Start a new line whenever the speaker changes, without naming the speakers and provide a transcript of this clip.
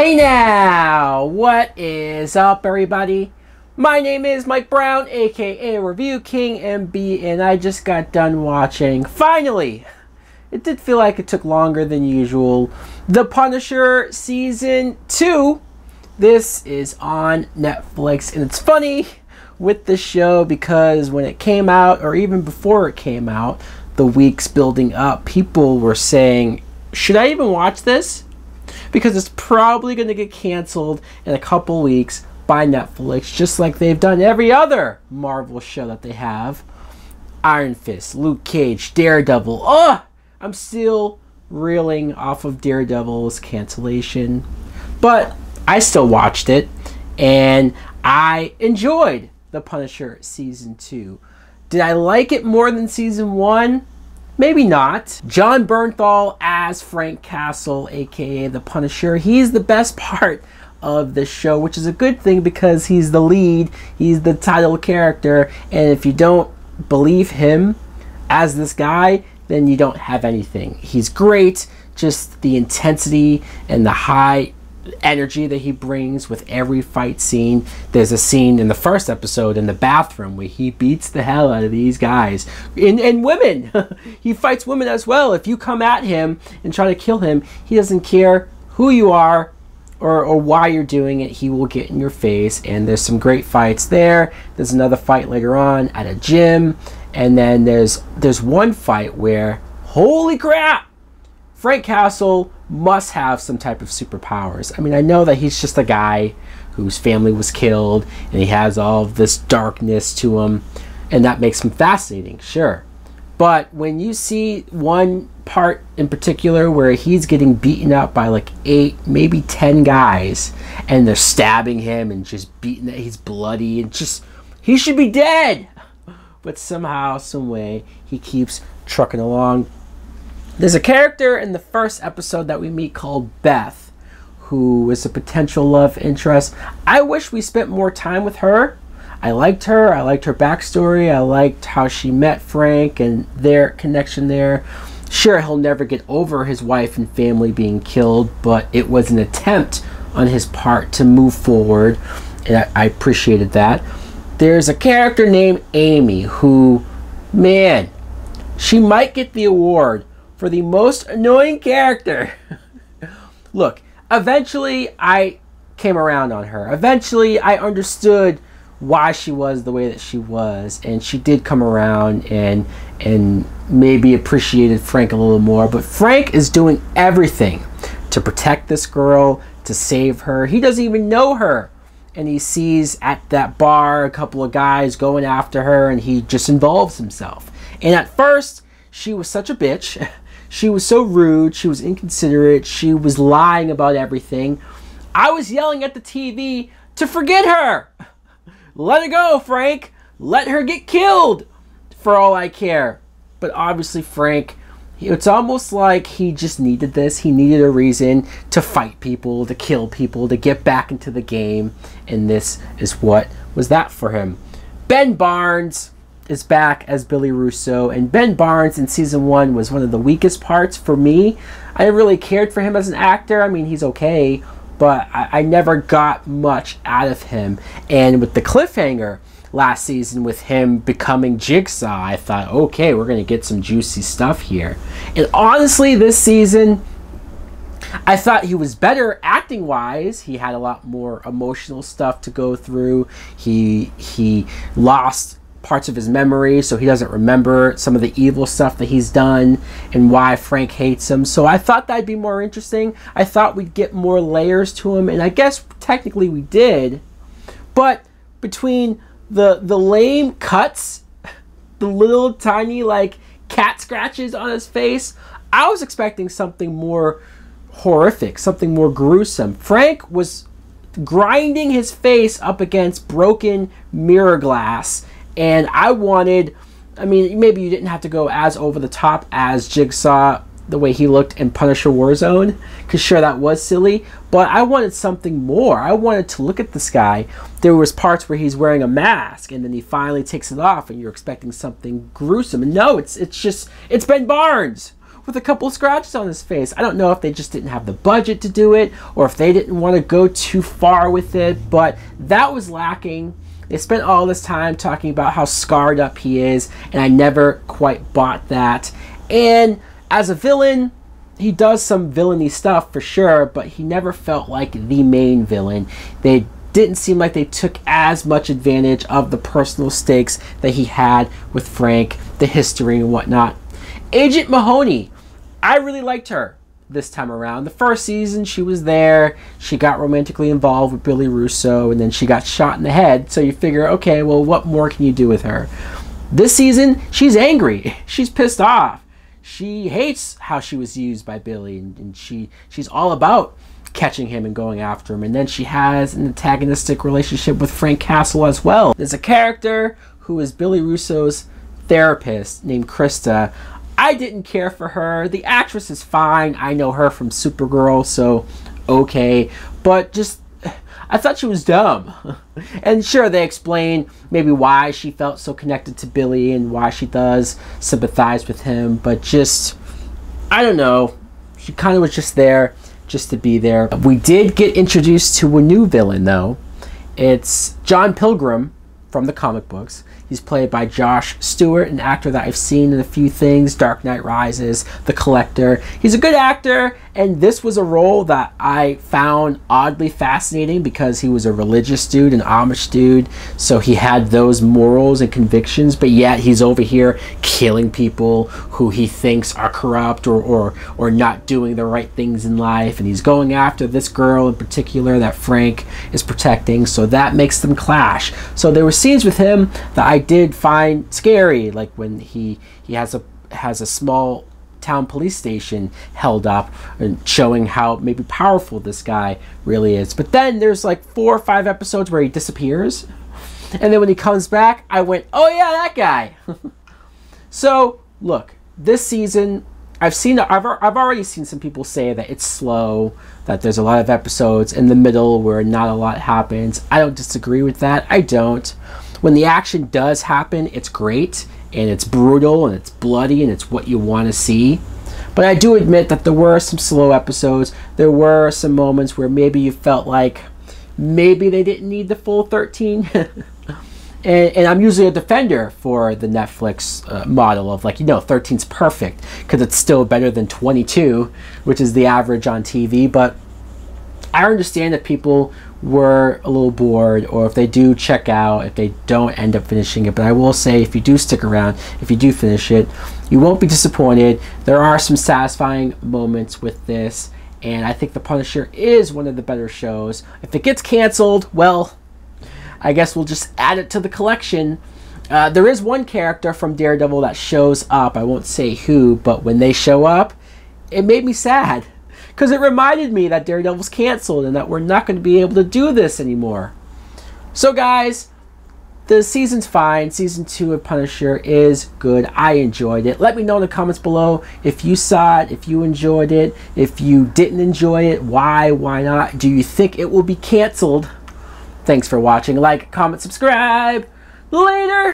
Hey now, what is up everybody? My name is Mike Brown, aka Review King MB, and I just got done watching, finally, it did feel like it took longer than usual, The Punisher Season 2. This is on Netflix, and it's funny with the show because when it came out, or even before it came out, the weeks building up, people were saying, should I even watch this? Because it's probably going to get canceled in a couple weeks by Netflix, just like they've done every other Marvel show that they have. Iron Fist, Luke Cage, Daredevil. I'm still reeling off of Daredevil's cancellation. But I still watched it, and I enjoyed The Punisher Season 2. Did I like it more than Season 1? Maybe not. Jon Bernthal as Frank Castle, aka The Punisher. He's the best part of the show, which is a good thing because he's the lead, he's the title character, and if you don't believe him as this guy, then you don't have anything. He's great, just the intensity and the high energy that he brings with every fight scene. There's a scene in the first episode in the bathroom where he beats the hell out of these guys and women. He fights women as well. If you come at him and try to kill him, he doesn't care who you are or why you're doing it. He will get in your face, and there's some great fights there. There's another fight later on at a gym, and then there's one fight where, holy crap, Frank Castle must have some type of superpowers. I mean, I know that he's just a guy whose family was killed and he has all of this darkness to him, and that makes him fascinating, sure. But when you see one part in particular where he's getting beaten up by like 8, maybe 10 guys, and they're stabbing him and just beating it, he's bloody and just, he should be dead. But somehow, some way, he keeps trucking along. There's a character in the first episode that we meet called Beth, who is a potential love interest. I wish we spent more time with her. I liked her backstory, I liked how she met Frank and their connection there. Sure, he'll never get over his wife and family being killed, but it was an attempt on his part to move forward, and I appreciated that. There's a character named Amy who, man, she might get the award for the most annoying character. Look, eventually I came around on her. Eventually I understood why she was the way that she was, and she did come around and maybe appreciated Frank a little more. But Frank is doing everything to protect this girl, to save her. He doesn't even know her, and he sees at that bar a couple of guys going after her, and he just involves himself. And at first she was such a bitch. She was so rude, she was inconsiderate, she was lying about everything. I was yelling at the TV to forget her. Let her go, Frank. Let her get killed for all I care. But obviously Frank, it's almost like he just needed this. He needed a reason to fight people, to kill people, to get back into the game. And this is what was that for him. Ben Barnes is back as Billy Russo, and Ben Barnes in Season 1 was one of the weakest parts for me. I really cared for him as an actor. I mean, he's okay, but I never got much out of him. And with the cliffhanger last season with him becoming Jigsaw, I thought, okay, we're going to get some juicy stuff here. And honestly, this season, I thought he was better acting-wise. He had a lot more emotional stuff to go through. He lost parts of his memory, so he doesn't remember some of the evil stuff that he's done and why Frank hates him. So I thought that'd be more interesting. I thought we'd get more layers to him, and I guess technically we did. But between the lame cuts, the little tiny like cat scratches on his face, I was expecting something more horrific, something more gruesome. Frank was grinding his face up against broken mirror glass, and I wanted, I mean, maybe you didn't have to go as over the top as Jigsaw, the way he looked in Punisher Warzone, because sure, that was silly, but I wanted something more. I wanted to look at this guy. There was parts where he's wearing a mask, and then he finally takes it off, and you're expecting something gruesome. And no, it's Ben Barnes with a couple of scratches on his face. I don't know if they just didn't have the budget to do it or if they didn't want to go too far with it, but that was lacking. They spent all this time talking about how scarred up he is, and I never quite bought that. And as a villain, he does some villainy stuff for sure, but he never felt like the main villain. They didn't seem like they took as much advantage of the personal stakes that he had with Frank, the history and whatnot. Agent Mahoney, I really liked her this time around. The first season, she was there. She got romantically involved with Billy Russo, and then she got shot in the head. So you figure, okay, well, what more can you do with her? This season, she's angry. She's pissed off. She hates how she was used by Billy, and she's all about catching him and going after him. And then she has an antagonistic relationship with Frank Castle as well. There's a character who is Billy Russo's therapist named Krista. I didn't care for her. The actress is fine. I know her from Supergirl, so okay. But just, I thought she was dumb. And sure, they explain maybe why she felt so connected to Billy and why she does sympathize with him. But just, I don't know. She kind of was just there just to be there. We did get introduced to a new villain, though. It's John Pilgrim from the comic books. He's played by Josh Stewart, an actor that I've seen in a few things, Dark Knight Rises, The Collector. He's a good actor, and this was a role that I found oddly fascinating because he was a religious dude, an Amish dude, so he had those morals and convictions, but yet he's over here killing people who he thinks are corrupt or not doing the right things in life, and he's going after this girl in particular that Frank is protecting, so that makes them clash. So there were scenes with him that I did find scary, like when he has a small town police station held up and showing how maybe powerful this guy really is. But then there's like 4 or 5 episodes where he disappears, and then when he comes back, I went, oh yeah, that guy. So look, this season I've already seen some people say that it's slow, that there's a lot of episodes in the middle where not a lot happens. I don't disagree with that. I don't. When the action does happen, it's great, and it's brutal, and it's bloody, and it's what you want to see. But I do admit that there were some slow episodes. There were some moments where maybe you felt like maybe they didn't need the full 13. And I'm usually a defender for the Netflix model of, like, you know, 13's perfect because it's still better than 22, which is the average on TV. But I understand that people were a little bored, or if they do check out, if they don't end up finishing it. But I will say, if you do stick around, if you do finish it, you won't be disappointed. There are some satisfying moments with this, and I think The Punisher is one of the better shows. If it gets canceled, well, I guess we'll just add it to the collection. There is one character from Daredevil that shows up. I won't say who, but when they show up, it made me sad, because it reminded me that Daredevil's canceled and that we're not going to be able to do this anymore. So guys, the season's fine. Season 2 of Punisher is good. I enjoyed it. Let me know in the comments below if you saw it, if you enjoyed it, if you didn't enjoy it, why not? Do you think it will be canceled? Thanks for watching. Like, comment, subscribe. Later!